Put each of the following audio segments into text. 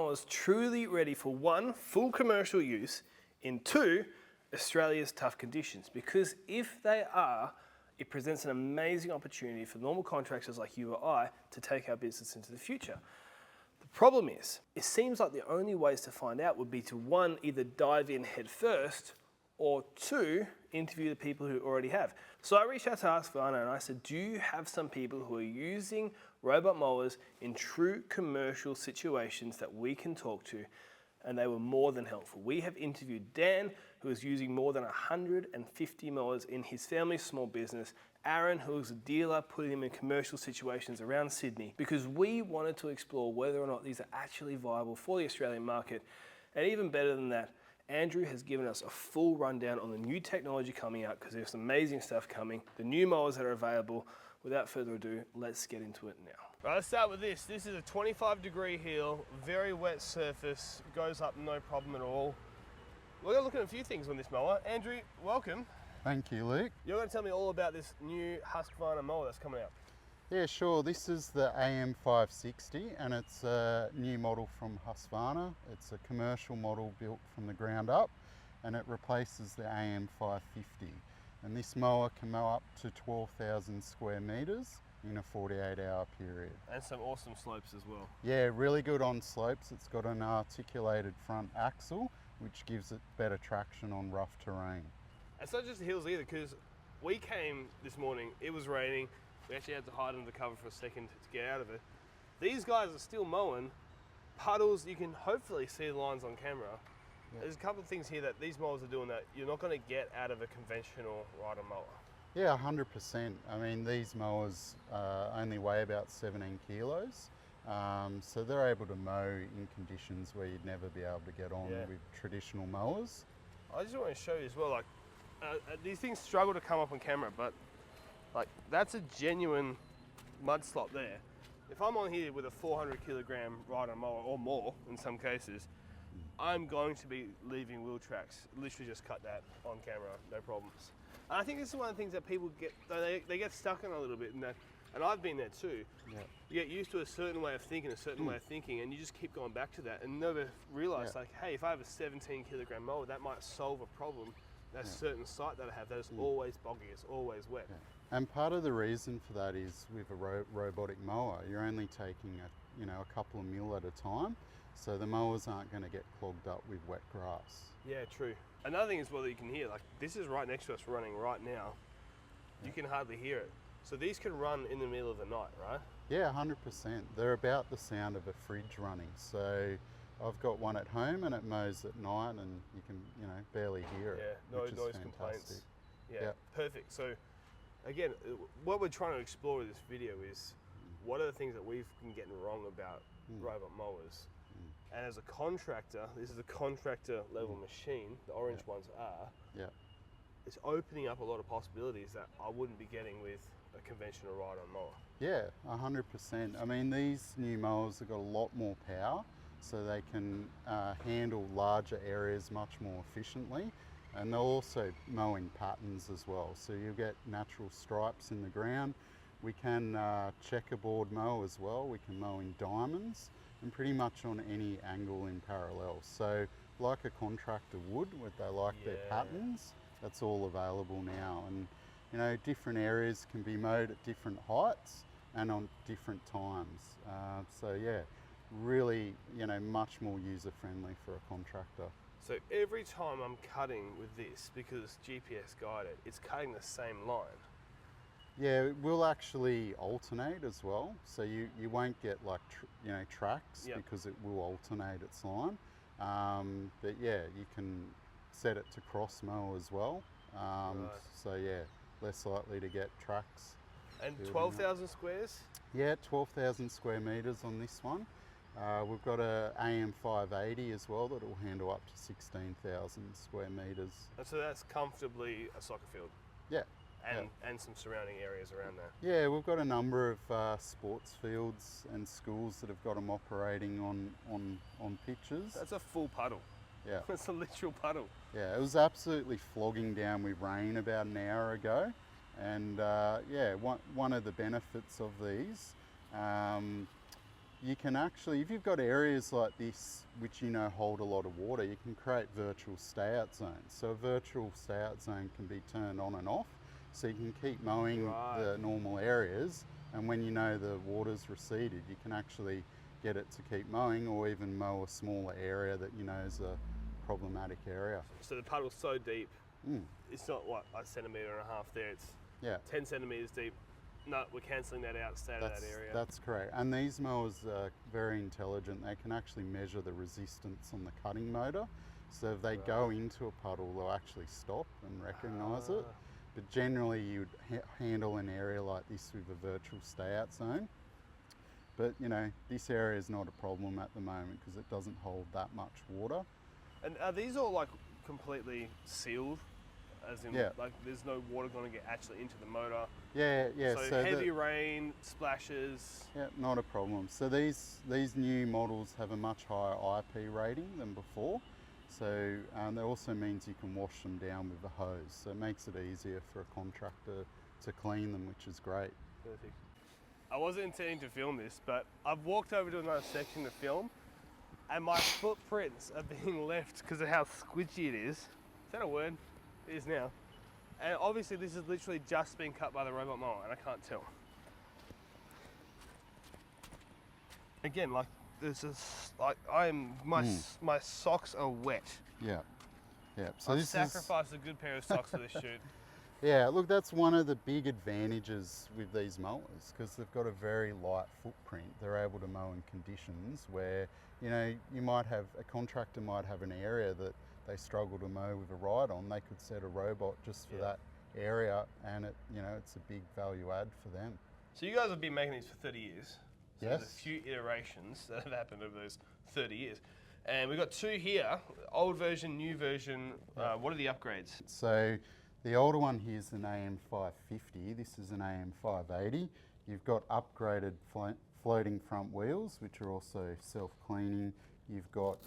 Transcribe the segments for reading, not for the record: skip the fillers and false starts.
mowers truly ready for one, full commercial use, and two, Australia's tough conditions? Because if they are, it presents an amazing opportunity for normal contractors like you or I to take our business into the future. The problem is, it seems like the only ways to find out would be to one, either dive in head first, or two, interview the people who already have. So I reached out to Husqvarna and I said, do you have some people who are using robot mowers in true commercial situations that we can talk to? And they were more than helpful. We have interviewed Dan, who is using more than 150 mowers in his family's small business, Aaron, who is a dealer, putting them in commercial situations around Sydney, because we wanted to explore whether or not these are actually viable for the Australian market. And even better than that, Andrew has given us a full rundown on the new technology coming out, because there's some amazing stuff coming, the new mowers that are available. Without further ado, let's get into it now. Right, let's start with this. This is a 25-degree heel, very wet surface, goes up no problem at all. We're going to look at a few things on this mower. Andrew, welcome. Thank you, Luke. You're going to tell me all about this new Husqvarna mower that's coming out. Yeah, sure. This is the AM560 and it's a new model from Husqvarna. It's a commercial model built from the ground up and it replaces the AM550. And this mower can mow up to 12,000 square metres in a 48-hour period. And some awesome slopes as well. Yeah, really good on slopes. It's got an articulated front axle, which gives it better traction on rough terrain. It's not just the hills either, because we came this morning, it was raining, we actually had to hide under cover for a second to get out of it. These guys are still mowing, puddles, you can hopefully see the lines on camera. Yeah. There's a couple of things here that these mowers are doing that you're not going to get out of a conventional rider mower. Yeah, 100%. I mean, these mowers only weigh about 17 kilos. So they're able to mow in conditions where you'd never be able to get on with traditional mowers. I just want to show you as well, like, these things struggle to come up on camera, but like that's a genuine mud slop there. If I'm on here with a 400 kilogram rider mower or more in some cases, I'm going to be leaving wheel tracks. Literally just cut that on camera, no problems. And I think this is one of the things that people get, they get stuck in a little bit, and I've been there too. Yeah. You get used to a certain way of thinking, and you just keep going back to that and never realize like, hey, if I have a 17 kilogram mower, that might solve a problem. That certain site that I have that is always boggy, it's always wet. Yeah. And part of the reason for that is with a robotic mower, you're only taking a couple of mil at a time, so the mowers aren't going to get clogged up with wet grass. Yeah, true. Another thing as well that you can hear, like this is right next to us running right now. You can hardly hear it. So these can run in the middle of the night, right? Yeah, 100%. They're about the sound of a fridge running. So I've got one at home and it mows at night and you can, barely hear it. Yeah, no noise complaints. Yeah, perfect. So again, what we're trying to explore with this video is what are the things that we've been getting wrong about robot mowers. And as a contractor, this is a contractor level machine, the orange ones are. Yeah. It's opening up a lot of possibilities that I wouldn't be getting with a conventional ride-on mower. Yeah, 100%. I mean, these new mowers have got a lot more power, so they can handle larger areas much more efficiently. And they'll also mow in patterns as well. So you'll get natural stripes in the ground. We can checkerboard mow as well. We can mow in diamonds and pretty much on any angle in parallel. So like a contractor would, where they like their patterns, that's all available now. And different areas can be mowed at different heights and on different times. So yeah, really, much more user-friendly for a contractor. So every time I'm cutting with this, because it's GPS guided, it's cutting the same line. Yeah, it will actually alternate as well. So you won't get like, tracks because it will alternate its line. But yeah, you can set it to cross mow as well. So yeah, less likely to get tracks. And 12,000 squares? Yeah, 12,000 square metres on this one. We've got a AM580 as well that will handle up to 16,000 square metres. And so that's comfortably a soccer field? Yeah. And some surrounding areas around there? Yeah, we've got a number of sports fields and schools that have got them operating on pitches. That's a full puddle. Yeah. That's a literal puddle. Yeah, it was absolutely flogging down with rain about an hour ago. And yeah, one of the benefits of these, you can actually, if you've got areas like this which you know hold a lot of water, you can create virtual stay-out zones. So a virtual stay-out zone can be turned on and off, so you can keep mowing the normal areas, and when you know the water's receded, you can actually get it to keep mowing, or even mow a smaller area that you know is a problematic area. So the puddle's so deep, it's not what, a centimetre and a half there, it's 10 centimetres deep. No, we're cancelling that out, stay out of that area. That's correct. And these mowers are very intelligent. They can actually measure the resistance on the cutting motor. So if they go into a puddle, they'll actually stop and recognise it. But generally you'd handle an area like this with a virtual stay-out zone. But you know, this area is not a problem at the moment because it doesn't hold that much water. And are these all like completely sealed? As in, like, there's no water going to get actually into the motor. Yeah. So heavy rain, splashes. Yeah, not a problem. So these new models have a much higher IP rating than before. So that also means you can wash them down with a hose. So it makes it easier for a contractor to clean them, which is great. Perfect. I wasn't intending to film this, but I've walked over to another section to film, and my footprints are being left because of how squidgy it is. Is that a word? It is now. And obviously this is literally just been cut by the robot mower and I can't tell. Again, like there's this, like my socks are wet. Yeah. So I've sacrificed a good pair of socks for this shoot. Yeah, look, that's one of the big advantages with these mowers because they've got a very light footprint. They're able to mow in conditions where, you know, you might have, a contractor might have an area that they struggle to mow with a ride on. They could set a robot just for that area, and it, you know, it's a big value add for them. So you guys have been making these for 30 years. So yes. There's a few iterations that have happened over those 30 years. And we've got two here, old version, new version. What are the upgrades? So the older one here is an AM550. This is an AM580. You've got upgraded floating front wheels, which are also self-cleaning. You've got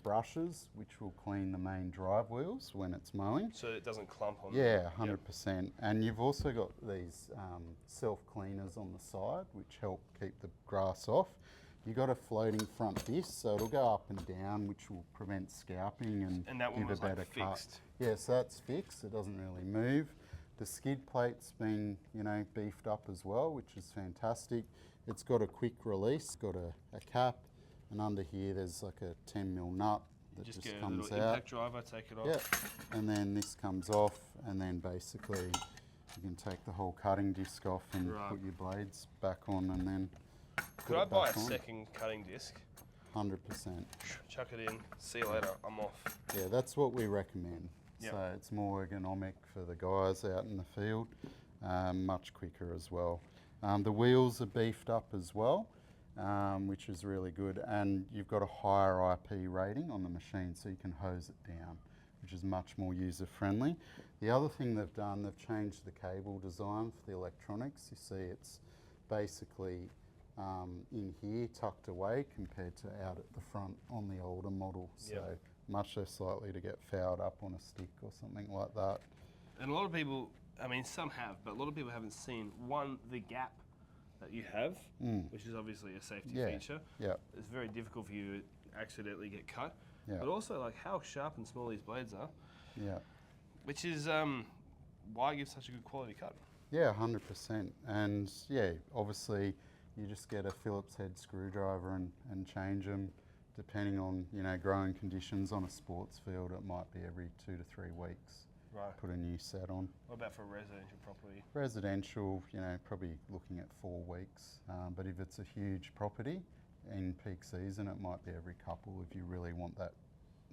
brushes, which will clean the main drive wheels when it's mowing. So it doesn't clump on Yeah, 100%. And you've also got these self-cleaners on the side, which help keep the grass off. You've got a floating front disc, so it'll go up and down, which will prevent scalping and that one give was a better like cut. fixed. Yeah, so that's fixed. It doesn't really move. The skid plate's been, you know, beefed up as well, which is fantastic. It's got a quick release, got a cap. And under here, there's like a 10mm nut that just get comes a little out. impact driver, take it off. Yeah, and then this comes off, and then basically you can take the whole cutting disc off and put your blades back on, and then Could I buy a second cutting disc? 100%. Chuck it in, see you later, I'm off. Yeah, that's what we recommend. So it's more ergonomic for the guys out in the field, much quicker as well. The wheels are beefed up as well. Which is really good, and you've got a higher IP rating on the machine, so you can hose it down, which is much more user friendly. The other thing they've done, they've changed the cable design for the electronics. You see it's basically in here tucked away compared to out at the front on the older model, so much less likely to get fouled up on a stick or something like that. And a lot of people, I mean some have, but a lot of people haven't seen, one, the gap that you have, which is obviously a safety feature. Yeah. It's very difficult for you to accidentally get cut. Yeah. But also like how sharp and small these blades are. Yeah. Which is why it gives such a good quality cut. Yeah, 100%. And yeah, obviously you just get a Phillips head screwdriver and change them depending on, you know, growing conditions on a sports field. It might be every 2 to 3 weeks. Right. Put a new set on. What about for a residential property? Residential, you know, probably looking at 4 weeks. But if it's a huge property in peak season, it might be every couple if you really want that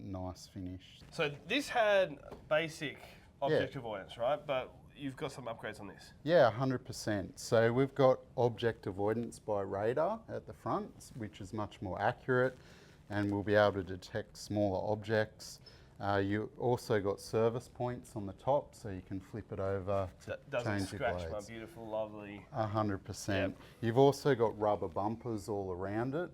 nice finish. So this had basic object avoidance, right? But you've got some upgrades on this. Yeah, 100%. So we've got object avoidance by radar at the front, which is much more accurate, and we'll be able to detect smaller objects. You also got service points on the top, so you can flip it over to change your blades. Doesn't scratch my beautiful, lovely... 100%. Yep. You've also got rubber bumpers all around it,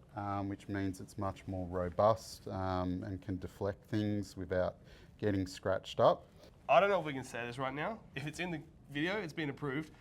which means it's much more robust and can deflect things without getting scratched up. I don't know if we can say this right now. If it's in the video, it's been approved.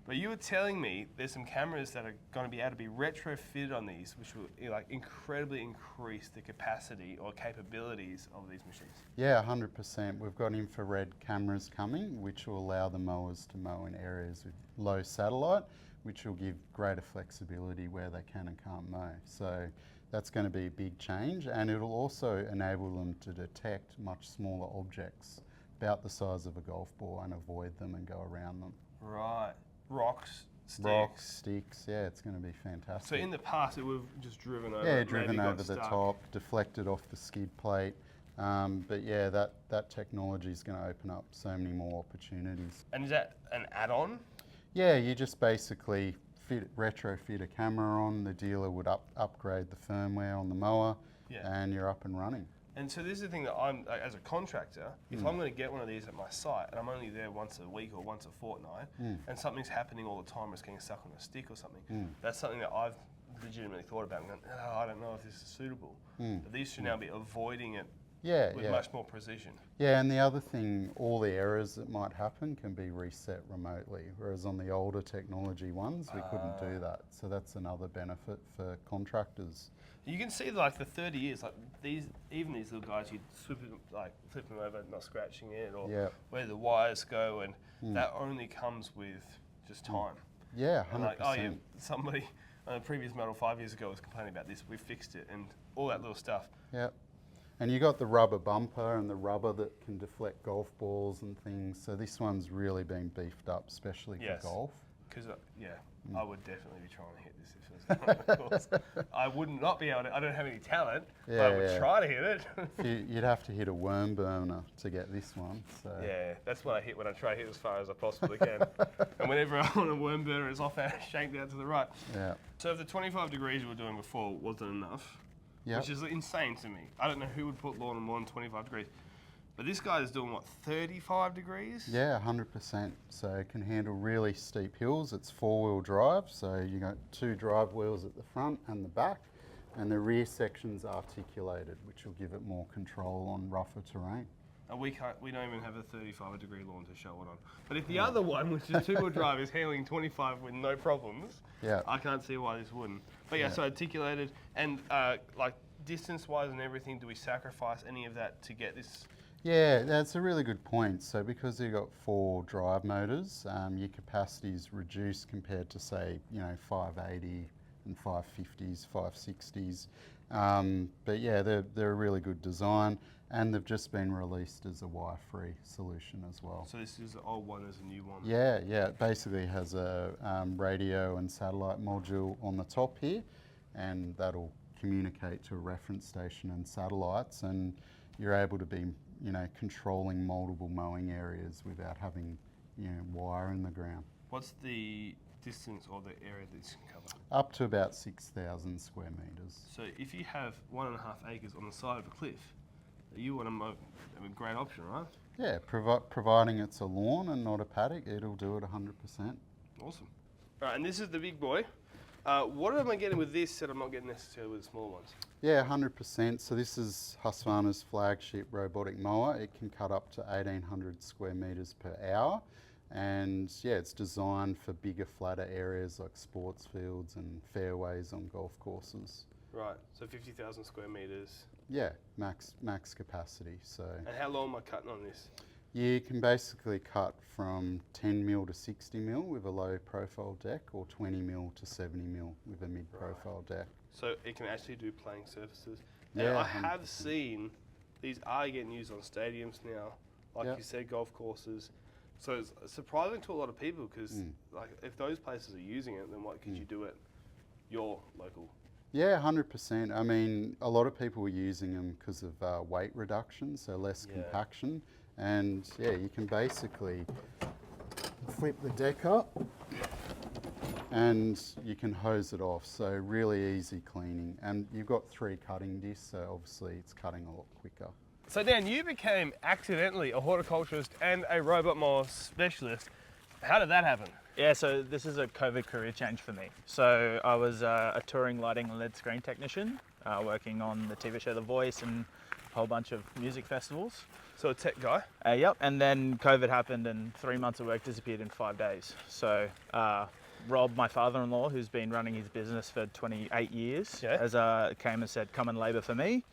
But you were telling me there's some cameras that are going to be able to be retrofitted on these, which will like incredibly increase the capacity or capabilities of these machines. Yeah, 100%. We've got infrared cameras coming, which will allow the mowers to mow in areas with low satellite, which will give greater flexibility where they can and can't mow. So that's going to be a big change, and it'll also enable them to detect much smaller objects about the size of a golf ball and avoid them and go around them. Right. Rocks, sticks, yeah, it's going to be fantastic. So in the past, it would have just driven over. Yeah, driven over the top, deflected off the skid plate. But yeah, that technology is going to open up so many more opportunities. And is that an add-on? Yeah, you just basically retrofit a camera on. The dealer would upgrade the firmware on the mower, and you're up and running. And so this is the thing that I'm, as a contractor, if I'm going to get one of these at my site and I'm only there once a week or once a fortnight, and something's happening all the time, or it's getting stuck on a stick or something, that's something that I've legitimately thought about and gone, oh, I don't know if this is suitable. But these should now be avoiding it with much more precision. Yeah, and the other thing, all the errors that might happen can be reset remotely, whereas on the older technology ones, we couldn't do that. So that's another benefit for contractors. You can see like the 30 years, like these little guys, you flip them over, not scratching it, or where the wires go, and that only comes with just time. Yeah, 100%. And like, oh yeah, somebody on a previous model 5 years ago was complaining about this. We fixed it, and all that little stuff. Yeah, and you got the rubber bumper and the rubber that can deflect golf balls and things. So this one's really been beefed up, especially for golf. Because I would definitely be trying to hit this if it was on the course. I would not be able to. I don't have any talent, but I would try to hit it. You'd have to hit a worm burner to get this one. So. Yeah, that's what I hit when I try to hit as far as I possibly can. And whenever I want a worm burner, it's off out, shanked out to the right. Yeah. So if the 25 degrees we were doing before wasn't enough, which is insane to me. I don't know who would put lawn on more than 25 degrees. But this guy is doing what, 35 degrees? Yeah, 100%. So it can handle really steep hills. It's 4-wheel drive, so you got 2 drive wheels at the front and the back, and the rear section's articulated, which will give it more control on rougher terrain. And we don't even have a 35 degree lawn to show it on. But if the other one, which is 2-wheel drive, is handling 25 with no problems, I can't see why this wouldn't. But so articulated, and like distance-wise and everything, do we sacrifice any of that to get this? Yeah, that's a really good point. So because you've got 4 drive motors, your capacity is reduced compared to, say, 580 and 550s, 560s. But yeah, they're a really good design, and they've just been released as a wire-free solution as well. So this is the old one as a new one? Yeah, it basically has a radio and satellite module on the top here, and that'll communicate to a reference station and satellites, and you're able to be controlling multiple mowing areas without having, wire in the ground. What's the distance or the area that this can cover? Up to about 6,000 square metres. So if you have 1.5 acres on the side of a cliff, you want to mow, a great option, right? Yeah, providing it's a lawn and not a paddock, it'll do it 100%. Awesome. All right, and this is the big boy. What am I getting with this that I'm not getting necessarily with the small ones? Yeah, 100%. So this is Husqvarna's flagship robotic mower. It can cut up to 1,800 square metres per hour. And yeah, it's designed for bigger, flatter areas like sports fields and fairways on golf courses. Right, so 50,000 square metres. Yeah, max capacity. So. And how long am I cutting on this? You can basically cut from 10 mil to 60 mil with a low profile deck, or 20 mil to 70 mil with a mid profile deck. So it can actually do playing surfaces. Yeah, and I have seen these are getting used on stadiums now, like you said, golf courses. So it's surprising to a lot of people because like if those places are using it, then what could you do at your local? Yeah, 100%. I mean, a lot of people were using them because of weight reduction, so less compaction. And yeah, you can basically flip the deck up and you can hose it off. So really easy cleaning. And you've got 3 cutting discs, so obviously it's cutting a lot quicker. So Dan, you became accidentally a horticulturist and a robot mower specialist. How did that happen? Yeah, so this is a COVID career change for me. So I was a touring lighting and LED screen technician working on the TV show The Voice and a whole bunch of music festivals. So a tech guy. Yep, and then COVID happened and 3 months of work disappeared in 5 days. So Rob, my father-in-law, who's been running his business for 28 years, came and said, come and labour for me.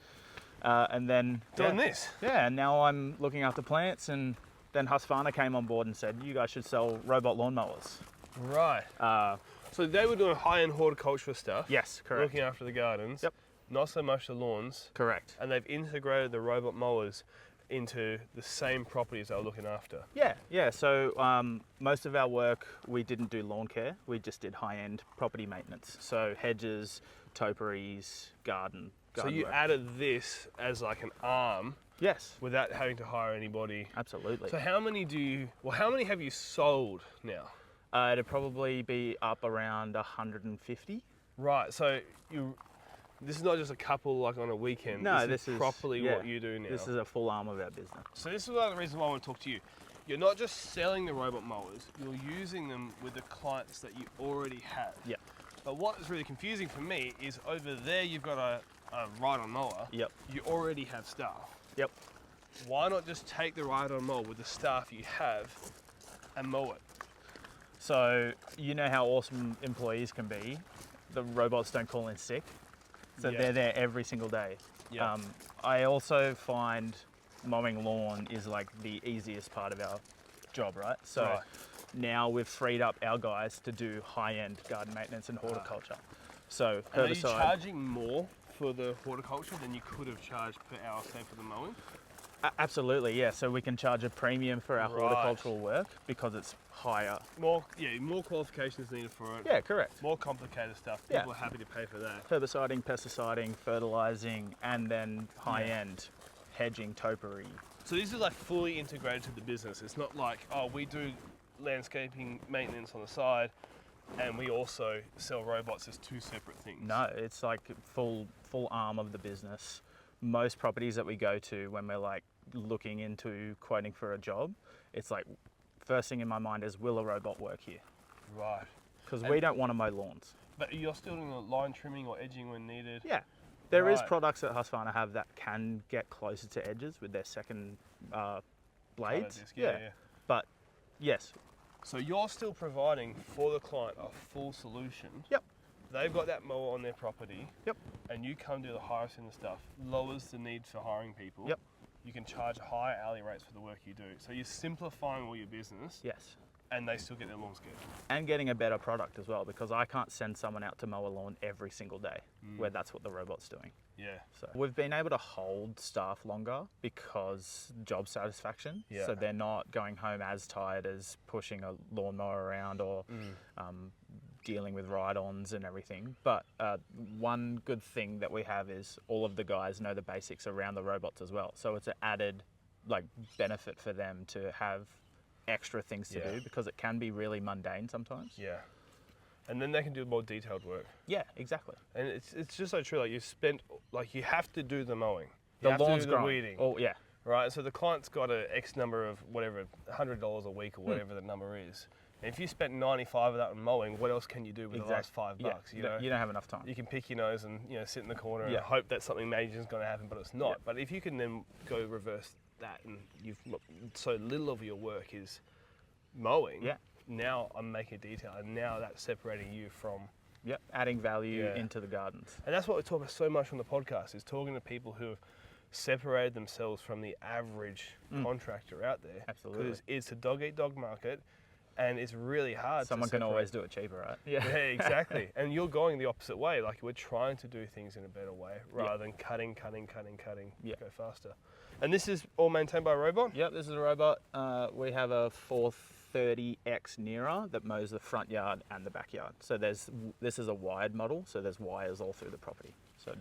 And then Doing this? Yeah, and now I'm looking after plants, and then Husqvarna came on board and said, you guys should sell robot lawnmowers. Right. So they were doing high-end horticultural stuff. Yes, correct. Looking after the gardens. Yep. Not so much the lawns. Correct. And they've integrated the robot mowers into the same properties they were looking after. Yeah. So most of our work, we didn't do lawn care. We just did high-end property maintenance. So hedges, topiaries, garden So you work. added this as like an arm. Yes. Without having to hire anybody. Absolutely. So how many have you sold now? It'd probably be up around 150. Right. So this is not just a couple like on a weekend. No, this is properly what you do now. This is a full arm of our business. So this is one of the reasons why I want to talk to you. You're not just selling the robot mowers, you're using them with the clients that you already have. Yeah. But what is really confusing for me is over there you've got a ride-on mower. Yep. You already have staff. Yep. Why not just take the ride-on mower with the staff you have and mow it? So you know how awesome employees can be. The robots don't call in sick. So they're there every single day. Yeah. I also find mowing lawn is like the easiest part of our job, right? So now we've freed up our guys to do high-end garden maintenance and horticulture. So And are you herbicide. charging more for the horticulture than you could have charged per hour, say, for the mowing? Absolutely, yeah. So we can charge a premium for our horticultural work because it's higher. More qualifications needed for it. Yeah, correct. More complicated stuff. Yeah. People are happy to pay for that. Herbiciding, pesticiding, fertilizing, and then high-end hedging, topiary. So this is like fully integrated to the business. It's not like, oh, we do landscaping maintenance on the side and we also sell robots as two separate things. No, it's like full arm of the business. Most properties that we go to when we're like looking into quoting for a job, it's like first thing in my mind is, will a robot work here? Right. Because we don't want to mow lawns. But you're still doing the line trimming or edging when needed? Yeah. There is products that Husqvarna have that can get closer to edges with their second blades. Disc, yeah. But yes. So you're still providing for the client a full solution. Yep. They've got that mower on their property. Yep. And you come do the harvesting and stuff, lowers the need for hiring people. Yep. You can charge higher hourly rates for the work you do. So you're simplifying all your business. Yes. And they still get their lawns good. And getting a better product as well, because I can't send someone out to mow a lawn every single day, where that's what the robot's doing. Yeah. So we've been able to hold staff longer because job satisfaction. Yeah. So they're not going home as tired as pushing a lawnmower around or dealing with ride-ons and everything. But one good thing that we have is all of the guys know the basics around the robots as well. So it's an added benefit for them to have extra things to do, because it can be really mundane sometimes. Yeah. And then they can do more detailed work. Yeah, exactly. And it's just so true. Like you have to do the mowing. The You have to lawn's do the growing. weeding. Oh, yeah. Right. So the client's got a X number of whatever, $100 a week or whatever the number is. And if you spent 95 of that on mowing, what else can you do with the last $5? Yeah. You know? You don't have enough time. You can pick your nose and sit in the corner and hope that something major is going to happen, but it's not. Yeah. But if you can then go reverse that, and you've so little of your work is mowing. Yeah. Now I'm making detail, and now that's separating you from. Yep, adding value into the gardens. And that's what we talk about so much on the podcast, is talking to people who have separated themselves from the average contractor out there. Absolutely. Because it's a dog-eat-dog market, and it's really hard. Someone can always do it cheaper, right? Yeah, exactly. And you're going the opposite way. Like, we're trying to do things in a better way rather than cutting, go faster. And this is all maintained by a robot? Yep, this is a robot. We have a 430X Nearer that mows the front yard and the backyard. So this is a wired model, so there's wires all through the property. So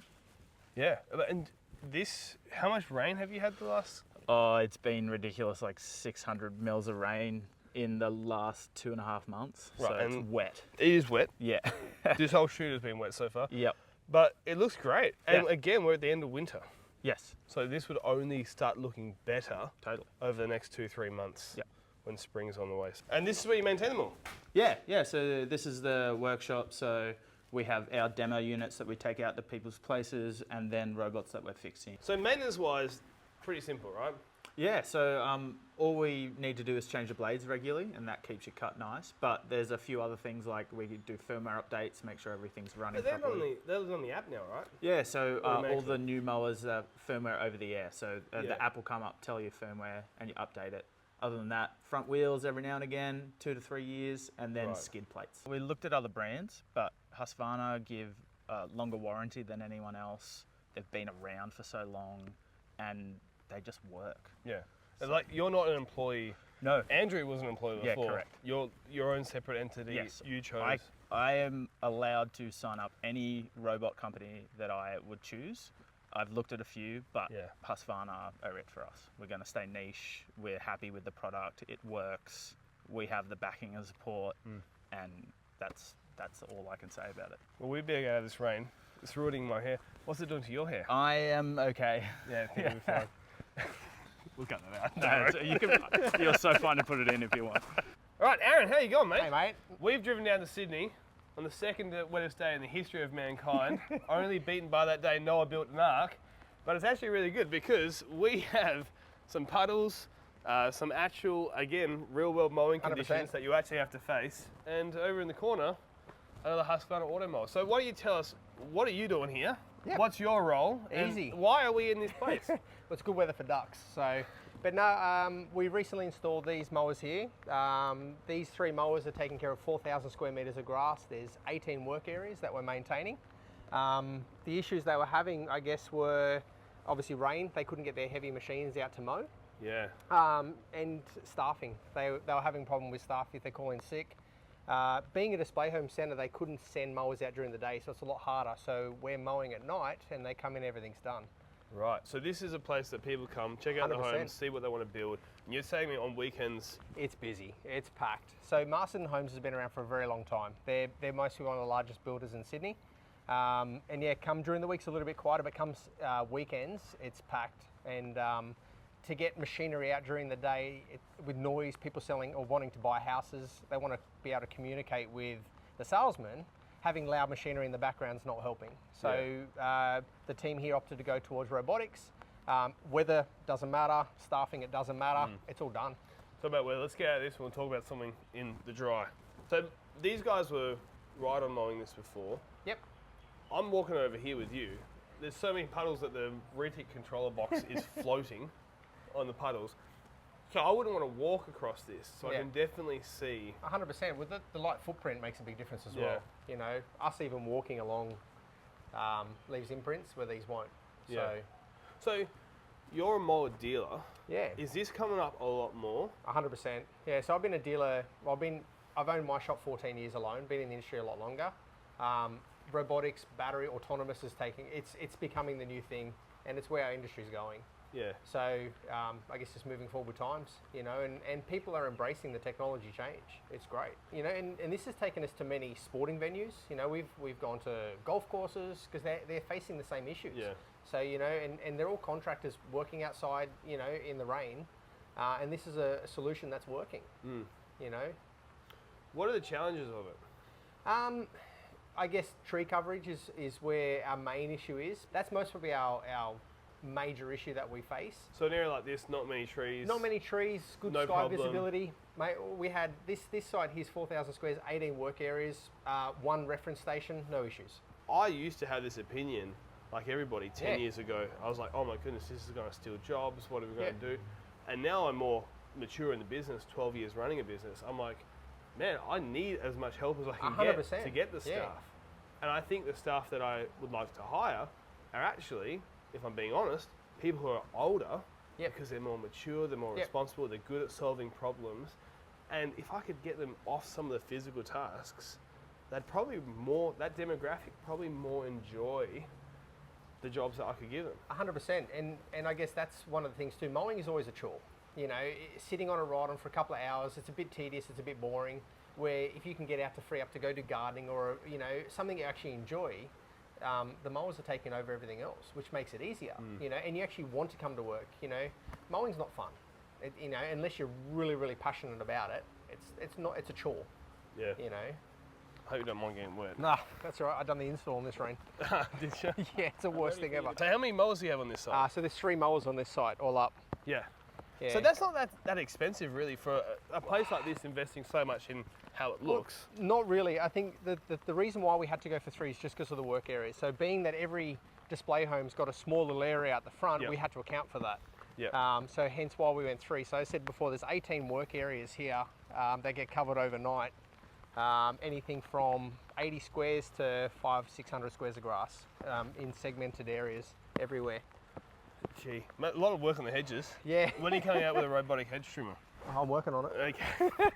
yeah, and this, how much rain have you had the last? Oh, it's been ridiculous, like 600 mils of rain in the last 2.5 months. Right, so it's wet. It is wet. Yeah. This whole shoot has been wet so far. Yep. But it looks great. And Yeah. again, we're at the end of winter. Yes. So this would only start looking better Totally. over the next 2-3 months. Yep. When spring's on the way. And this is where you maintain them all? Yeah. So this is the workshop. So We have our demo units that we take out to people's places, and then robots that we're fixing. So maintenance-wise, pretty simple, right? Yeah, so all we need to do is change the blades regularly, and that keeps your cut nice. But there's a few other things, like we do firmware updates, make sure everything's running properly. They're on the app now, right? Yeah, so all Automatically. the new mowers are firmware over the air. So Yeah. the app will come up, tell you firmware, and you update it. Other than that, front wheels every now and again, 2 to 3 years, and then Right. skid plates. We looked at other brands, but Husqvarna give a longer warranty than anyone else. They've been around for so long, and they just work. Yeah. And like, you're not an employee. No. Andrew was an employee Yeah, before. correct. You're your own separate entity. Yes. You chose. I am allowed to sign up any robot company that I would choose. I've looked at a few, but Yeah. Husqvarna are it for us. We're going to stay niche. We're happy with the product. It works. We have the backing and support, and that's all I can say about it. Well, we better get out of this rain. It's ruining my hair. What's it doing to your hair? I am okay. Yeah, I think it'll be fine. We'll cut that out. No, you're so fine to put it in if you want. All right, Aaron, how you going, mate? Hey, mate. We've driven down to Sydney on the second wettest day in the history of mankind, only beaten by that day Noah built an ark. But it's actually really good because we have some puddles, some actual, again, real-world mowing 100%. conditions that you actually have to face. And over in the corner, another Husqvarna auto mower. So why don't you tell us, what are you doing here? Yep. What's your role? and Easy. Why are we in this place? Well, it's good weather for ducks. But no, we recently installed these mowers here. These 3 mowers are taking care of 4,000 square meters of grass. There's 18 work areas that we're maintaining. The issues they were having, I guess, were obviously rain. They couldn't get their heavy machines out to mow. Yeah. And staffing. They were having a problem with staff if they call in sick. Being a display home centre, they couldn't send mowers out during the day, so it's a lot harder. So we're mowing at night, and they come in, everything's done. Right, so this is a place that people come, check out the 100%. homes, see what they want to build. And you're saying me on weekends, It's busy, it's packed. So Marsden Homes has been around for a very long time. They're mostly one of the largest builders in Sydney. And yeah, come during the week's a little bit quieter, but comes weekends, it's packed. And to get machinery out during the day with noise, people selling or wanting to buy houses, they want to be able to communicate with the salesman. Having loud machinery in the background is not helping. So the team here opted to go towards robotics. Weather doesn't matter, staffing it doesn't matter, it's all done. talk about weather, let's get out of this and we'll talk about something in the dry. So these guys were right on mowing this before. Yep. I'm walking over here with you. There's so many puddles that the retic controller box is floating on the puddles. So I wouldn't want to walk across this, so I Yeah. can definitely see. 100%. With the light footprint makes a big difference as Yeah. well. You know, us even walking along leaves imprints where these won't. Yeah. So you're a mower dealer. Yeah. Is this coming up a lot more? 100%. Yeah. So I've been a dealer. Well, I've owned my shop 14 years alone. Been in the industry a lot longer. Robotics, battery, autonomous is it's becoming the new thing, and it's where our industry is going. Yeah. So I guess just moving forward with times, you know, and people are embracing the technology change. It's great, you know, and this has taken us to many sporting venues. You know, we've gone to golf courses because they're facing the same issues. Yeah. So, you know, and they're all contractors working outside, you know, in the rain, and this is a solution that's working. You know. What are the challenges of it? I guess tree coverage is where our main issue is. That's most probably our major issue that we face. So an area like this, not many trees. Not many trees, good No sky problem. visibility. Mate, we had this site here's 4,000 squares, 18 work areas, 1 reference station, no issues. I used to have this opinion, like everybody, 10 Yeah. years ago. I was like, oh my goodness, this is going to steal jobs. What are we going Yeah. to do? And now I'm more mature in the business, 12 years running a business. I'm like, man, I need as much help as I can get 100%. to get the Yeah. staff. And I think the staff that I would like to hire are actually, if I'm being honest, people who are older, Yep. because they're more mature, they're more Yep. responsible, they're good at solving problems. And if I could get them off some of the physical tasks, that demographic probably more enjoy the jobs that I could give them. 100%. And I guess that's one of the things too. Mowing is always a chore. You know, sitting on a ride-on for a couple of hours, it's a bit tedious, it's a bit boring. Where if you can get out to free up to go do gardening or, you know, something you actually enjoy, the mowers are taking over everything else, which makes it easier, you know, and you actually want to come to work, you know. Mowing's not fun, you know, unless you're really, really passionate about it. It's a chore, Yeah. you know. I hope you don't mind getting wet. Nah, that's all right. I've done the install in this rain. Did you? Yeah, it's the worst thing ever. So how many mowers do you have on this side? So there's 3 mowers on this site, all up. Yeah. Yeah. So that's not that expensive really for a place like this, investing so much in how it looks. Not really. I think the reason why we had to go for 3 is just because of the work areas. So being that every display home's got a small little area out the front, Yep. we had to account for that. Yeah. So hence why we went 3. So I said before, there's 18 work areas here that get covered overnight. Anything from 80 squares to 500-600 squares of grass in segmented areas everywhere. Gee, a lot of work on the hedges. Yeah. When are you coming out with a robotic hedge trimmer? I'm working on it. Okay.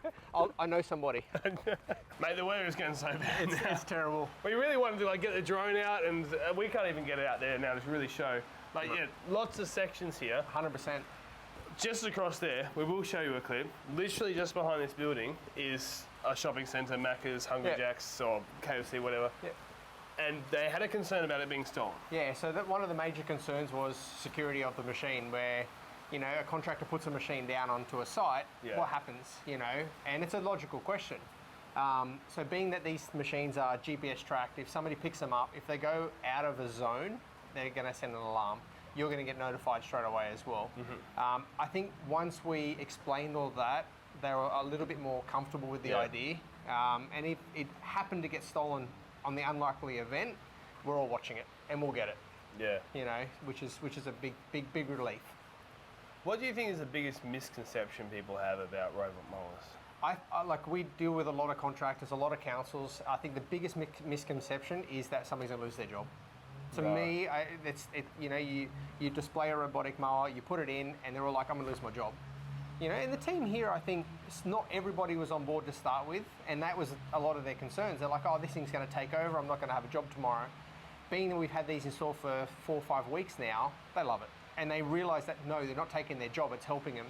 I know somebody. Mate, the weather is getting so bad now. It's terrible. We really wanted to like get the drone out, and we can't even get it out there now to really show. But yeah, lots of sections here. 100%. Just across there, we will show you a clip. Literally just behind this building is a shopping centre, Macca's, Hungry Yeah. Jack's, or KFC, whatever. Yeah. And they had a concern about it being stolen. Yeah, so one of the major concerns was security of the machine, where, you know, a contractor puts a machine down onto a site, Yeah. what happens, you know? And it's a logical question. So being that these machines are GPS tracked, if somebody picks them up, if they go out of a zone, they're gonna send an alarm. You're gonna get notified straight away as well. I think once we explained all that, they were a little bit more comfortable with the Yeah. idea. And if it happened to get stolen on the unlikely event, we're all watching it and we'll get it. Yeah. You know, which is a big relief. What do you think is the biggest misconception people have about robot mowers? I like, we deal with a lot of contractors, a lot of councils. I think the biggest misconception is that somebody's gonna lose their job. To Right. me, you know, you display a robotic mower, you put it in, and they're all like, I'm gonna lose my job. You know, and the team here, I think, not everybody was on board to start with, and that was a lot of their concerns. They're like, oh, this thing's gonna take over, I'm not gonna have a job tomorrow. Being that we've had these installed for 4 or 5 weeks now, they love it. And they realise that, no, they're not taking their job, it's helping them.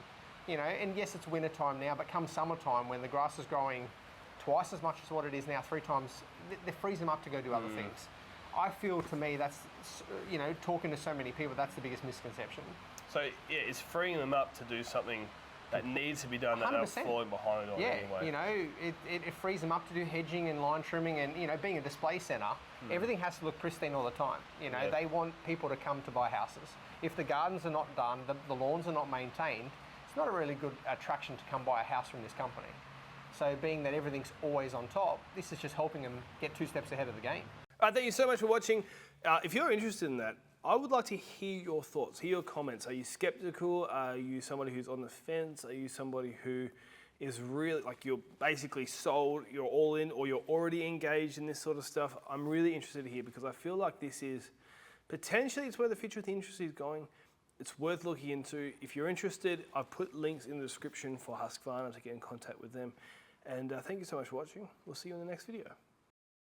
You know, and yes, it's winter time now, but come summertime, when the grass is growing twice as much as what it is now, 3 times, they freeze them up to go do other things. I feel, to me, that's, you know, talking to so many people, that's the biggest misconception. So yeah, it's freeing them up to do something that needs to be done that they're 100%. falling behind on Yeah, anyway. you know, it frees them up to do hedging and line trimming, and, you know, being a display centre, everything has to look pristine all the time. You know, Yeah. they want people to come to buy houses. If the gardens are not done, the lawns are not maintained, it's not a really good attraction to come buy a house from this company. So being that everything's always on top, this is just helping them get 2 steps ahead of the game. Thank you so much for watching. If you're interested in that, I would like to hear your thoughts, hear your comments. Are you skeptical? Are you somebody who's on the fence? Are you somebody who is really, like, you're basically sold, you're all in, or you're already engaged in this sort of stuff? I'm really interested to hear, because I feel like this is, potentially it's where the future of the industry is going. It's worth looking into. If you're interested, I've put links in the description for Husqvarna to get in contact with them. And thank you so much for watching. We'll see you in the next video.